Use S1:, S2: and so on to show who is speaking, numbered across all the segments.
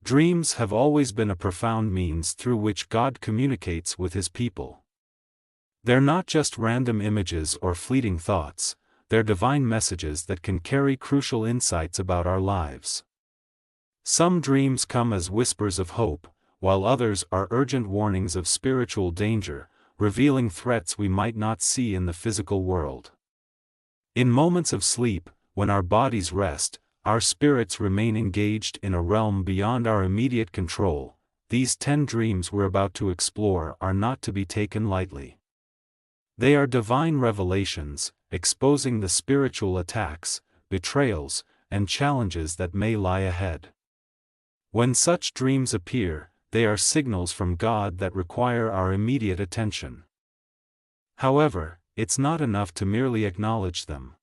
S1: Dreams have always been a profound means through which God communicates with His people. They're not just random images or fleeting thoughts, they're divine messages that can carry crucial insights about our lives. Some dreams come as whispers of hope, while others are urgent warnings of spiritual danger, revealing threats we might not see in the physical world. In moments of sleep, when our bodies rest, our spirits remain engaged in a realm beyond our immediate control. These 10 dreams we're about to explore are not to be taken lightly. They are divine revelations, exposing the spiritual attacks, betrayals, and challenges that may lie ahead. When such dreams appear, they are signals from God that require our immediate attention. However, it's not enough to merely acknowledge them.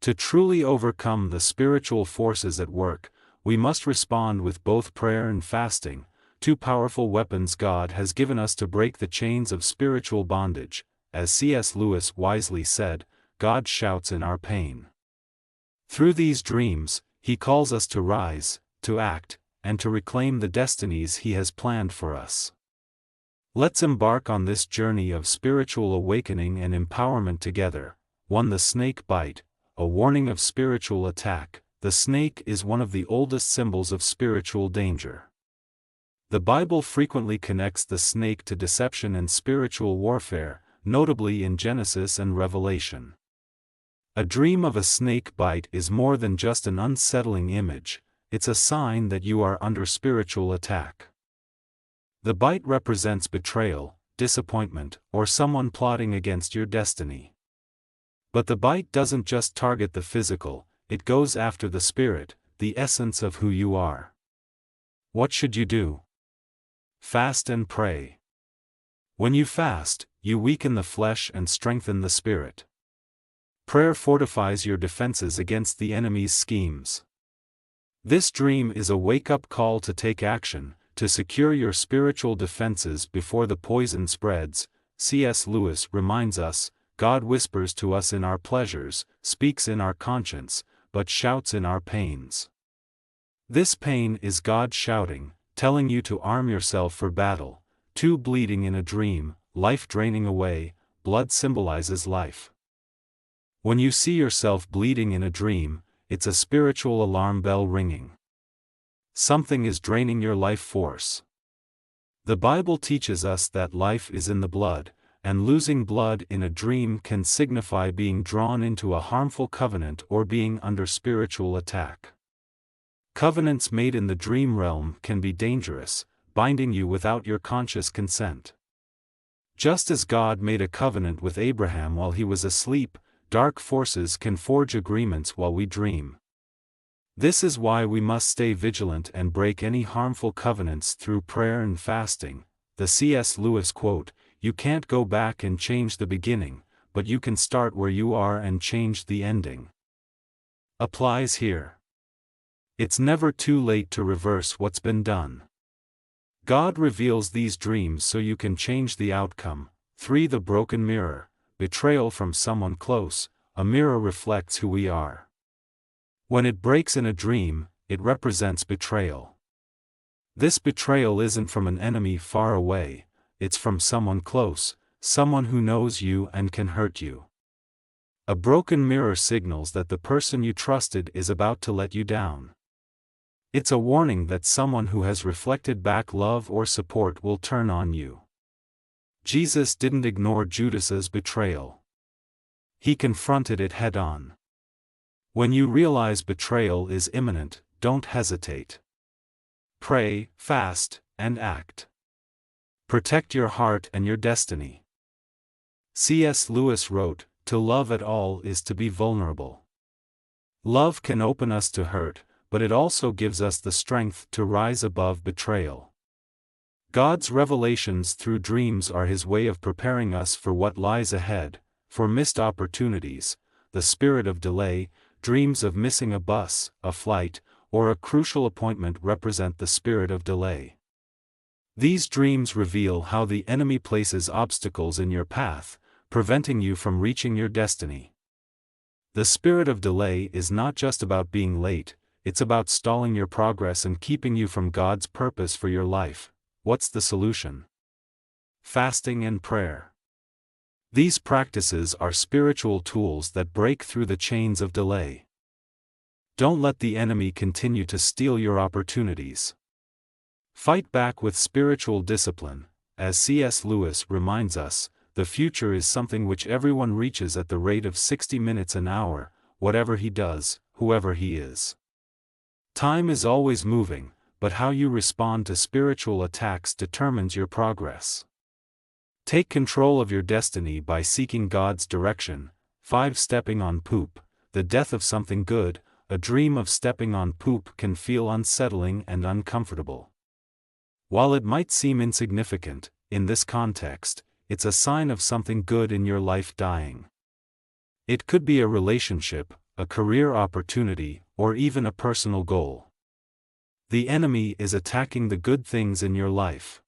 S1: To truly overcome the spiritual forces at work, we must respond with both prayer and fasting, 2 powerful weapons God has given us to break the chains of spiritual bondage. As C.S. Lewis wisely said, God shouts in our pain. Through these dreams, He calls us to rise, to act, and to reclaim the destinies He has planned for us. Let's embark on this journey of spiritual awakening and empowerment together. 1. The snake bite, a warning of spiritual attack. The snake is one of the oldest symbols of spiritual danger. The Bible frequently connects the snake to deception and spiritual warfare, notably in Genesis and Revelation. A dream of a snake bite is more than just an unsettling image, it's a sign that you are under spiritual attack. The bite represents betrayal, disappointment, or someone plotting against your destiny. But the bite doesn't just target the physical, it goes after the spirit, the essence of who you are. What should you do? Fast and pray. When you fast, you weaken the flesh and strengthen the spirit. Prayer fortifies your defenses against the enemy's schemes. This dream is a wake-up call to take action, to secure your spiritual defenses before the poison spreads. C.S. Lewis reminds us, God whispers to us in our pleasures, speaks in our conscience, but shouts in our pains. This pain is God shouting, telling you to arm yourself for battle. 2. Bleeding in a dream, life draining away. Blood symbolizes life. When you see yourself bleeding in a dream, it's a spiritual alarm bell ringing. Something is draining your life force. The Bible teaches us that life is in the blood, and losing blood in a dream can signify being drawn into a harmful covenant or being under spiritual attack. Covenants made in the dream realm can be dangerous, binding you without your conscious consent. Just as God made a covenant with Abraham while he was asleep, dark forces can forge agreements while we dream. This is why we must stay vigilant and break any harmful covenants through prayer and fasting. The C.S. Lewis quote, "You can't go back and change the beginning, but you can start where you are and change the ending," applies here. It's never too late to reverse what's been done. God reveals these dreams so you can change the outcome. 3. The broken mirror, betrayal from someone close. A mirror reflects who we are. When it breaks in a dream, it represents betrayal. This betrayal isn't from an enemy far away, it's from someone close, someone who knows you and can hurt you. A broken mirror signals that the person you trusted is about to let you down. It's a warning that someone who has reflected back love or support will turn on you. Jesus didn't ignore Judas's betrayal. He confronted it head-on. When you realize betrayal is imminent, don't hesitate. Pray, fast, and act. Protect your heart and your destiny. C.S. Lewis wrote, "To love at all is to be vulnerable." Love can open us to hurt, but it also gives us the strength to rise above betrayal. God's revelations through dreams are His way of preparing us for what lies ahead, for missed opportunities, the spirit of delay. Dreams of missing a bus, a flight, or a crucial appointment represent the spirit of delay. These dreams reveal how the enemy places obstacles in your path, preventing you from reaching your destiny. The spirit of delay is not just about being late, it's about stalling your progress and keeping you from God's purpose for your life. What's the solution? Fasting and prayer. These practices are spiritual tools that break through the chains of delay. Don't let the enemy continue to steal your opportunities. Fight back with spiritual discipline. As C.S. Lewis reminds us, the future is something which everyone reaches at the rate of 60 minutes an hour, whatever he does, whoever he is. Time is always moving, but how you respond to spiritual attacks determines your progress. Take control of your destiny by seeking God's direction. 5. Stepping on poop. The death of something good. A dream of stepping on poop can feel unsettling and uncomfortable. While it might seem insignificant, in this context, it's a sign of something good in your life dying. It could be a relationship, a career opportunity, or even a personal goal. The enemy is attacking the good things in your life.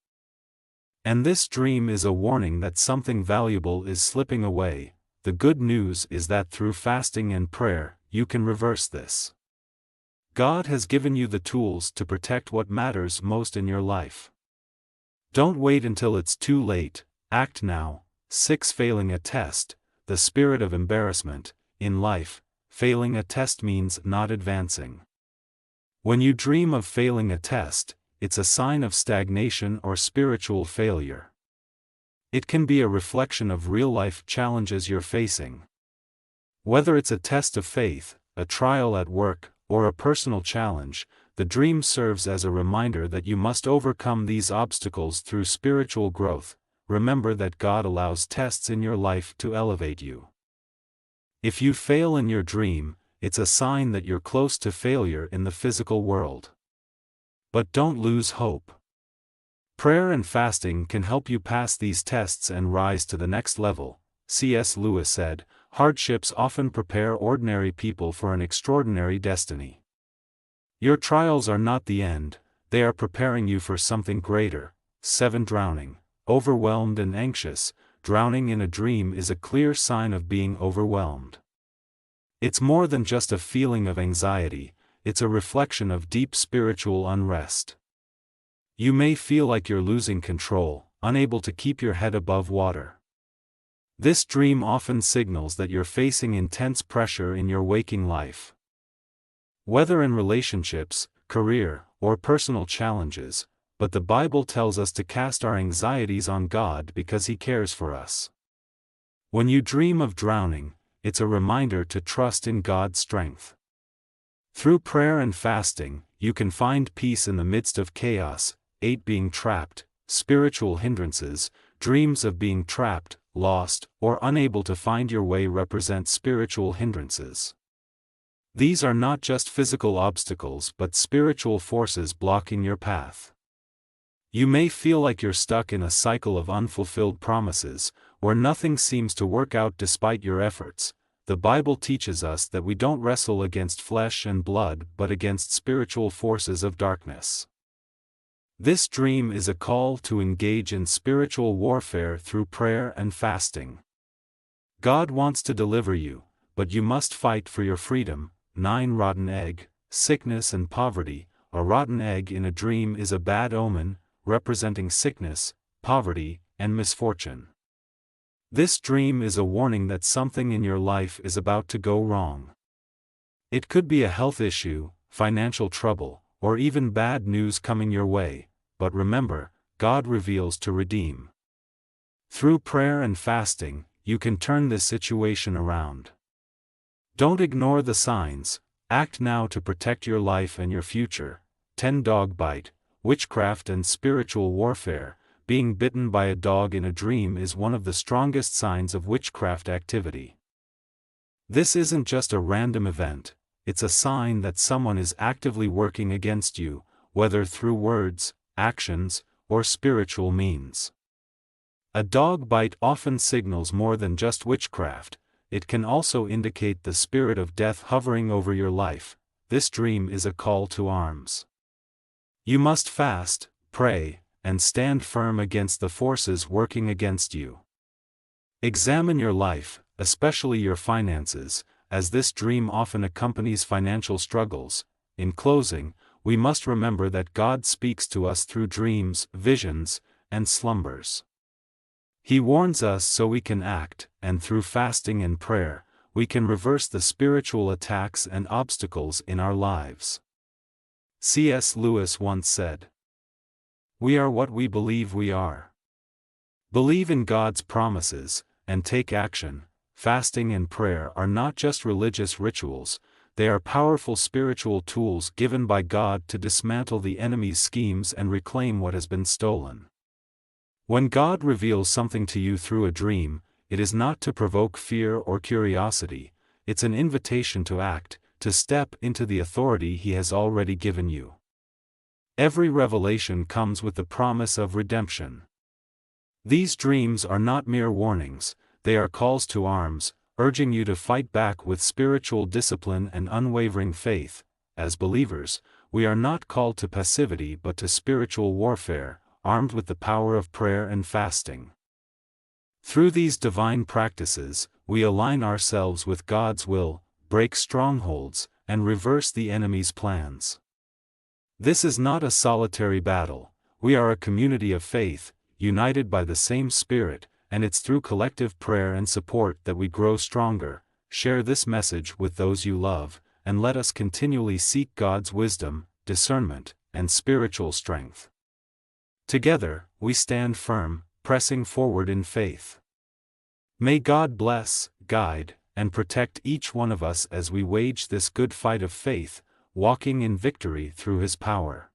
S1: And this dream is a warning that something valuable is slipping away. The good news is that through fasting and prayer, you can reverse this. God has given you the tools to protect what matters most in your life. Don't wait until it's too late, act now. 6. Failing a test. The spirit of embarrassment. In life, failing a test means not advancing. When you dream of failing a test, it's a sign of stagnation or spiritual failure. It can be a reflection of real-life challenges you're facing. Whether it's a test of faith, a trial at work, or a personal challenge, the dream serves as a reminder that you must overcome these obstacles through spiritual growth. Remember that God allows tests in your life to elevate you. If you fail in your dream, it's a sign that you're close to failure in the physical world. But don't lose hope. Prayer and fasting can help you pass these tests and rise to the next level. C.S. Lewis said, "Hardships often prepare ordinary people for an extraordinary destiny." Your trials are not the end, they are preparing you for something greater. 7. Drowning. Overwhelmed and anxious. Drowning in a dream is a clear sign of being overwhelmed. It's more than just a feeling of anxiety, it's a reflection of deep spiritual unrest. You may feel like you're losing control, unable to keep your head above water. This dream often signals that you're facing intense pressure in your waking life. Whether in relationships, career, or personal challenges, but the Bible tells us to cast our anxieties on God because He cares for us. When you dream of drowning, it's a reminder to trust in God's strength. Through prayer and fasting, you can find peace in the midst of chaos. 8. Being trapped. Spiritual hindrances. Dreams of being trapped, lost, or unable to find your way represent spiritual hindrances. These are not just physical obstacles but spiritual forces blocking your path. You may feel like you're stuck in a cycle of unfulfilled promises, where nothing seems to work out despite your efforts. The Bible teaches us that we don't wrestle against flesh and blood but against spiritual forces of darkness. This dream is a call to engage in spiritual warfare through prayer and fasting. God wants to deliver you, but you must fight for your freedom. 9. Rotten egg. Sickness and poverty. A rotten egg in a dream is a bad omen, representing sickness, poverty, and misfortune. This dream is a warning that something in your life is about to go wrong. It could be a health issue, financial trouble, or even bad news coming your way, but remember, God reveals to redeem. Through prayer and fasting, you can turn this situation around. Don't ignore the signs, act now to protect your life and your future. 10. Dog bite. Witchcraft and spiritual warfare. Being bitten by a dog in a dream is one of the strongest signs of witchcraft activity. This isn't just a random event, it's a sign that someone is actively working against you, whether through words, actions, or spiritual means. A dog bite often signals more than just witchcraft, it can also indicate the spirit of death hovering over your life. This dream is a call to arms. You must fast, pray, and stand firm against the forces working against you. Examine your life, especially your finances, as this dream often accompanies financial struggles. In closing, we must remember that God speaks to us through dreams, visions, and slumbers. He warns us so we can act, and through fasting and prayer, we can reverse the spiritual attacks and obstacles in our lives. C.S. Lewis once said, "We are what we believe we are." Believe in God's promises, and take action. Fasting and prayer are not just religious rituals, they are powerful spiritual tools given by God to dismantle the enemy's schemes and reclaim what has been stolen. When God reveals something to you through a dream, it is not to provoke fear or curiosity, it's an invitation to act, to step into the authority He has already given you. Every revelation comes with the promise of redemption. These dreams are not mere warnings, they are calls to arms, urging you to fight back with spiritual discipline and unwavering faith. As believers, we are not called to passivity but to spiritual warfare, armed with the power of prayer and fasting. Through these divine practices, we align ourselves with God's will, break strongholds, and reverse the enemy's plans. This is not a solitary battle, we are a community of faith, united by the same Spirit, and it's through collective prayer and support that we grow stronger. Share this message with those you love, and let us continually seek God's wisdom, discernment, and spiritual strength. Together, we stand firm, pressing forward in faith. May God bless, guide, and protect each one of us as we wage this good fight of faith, walking in victory through His power.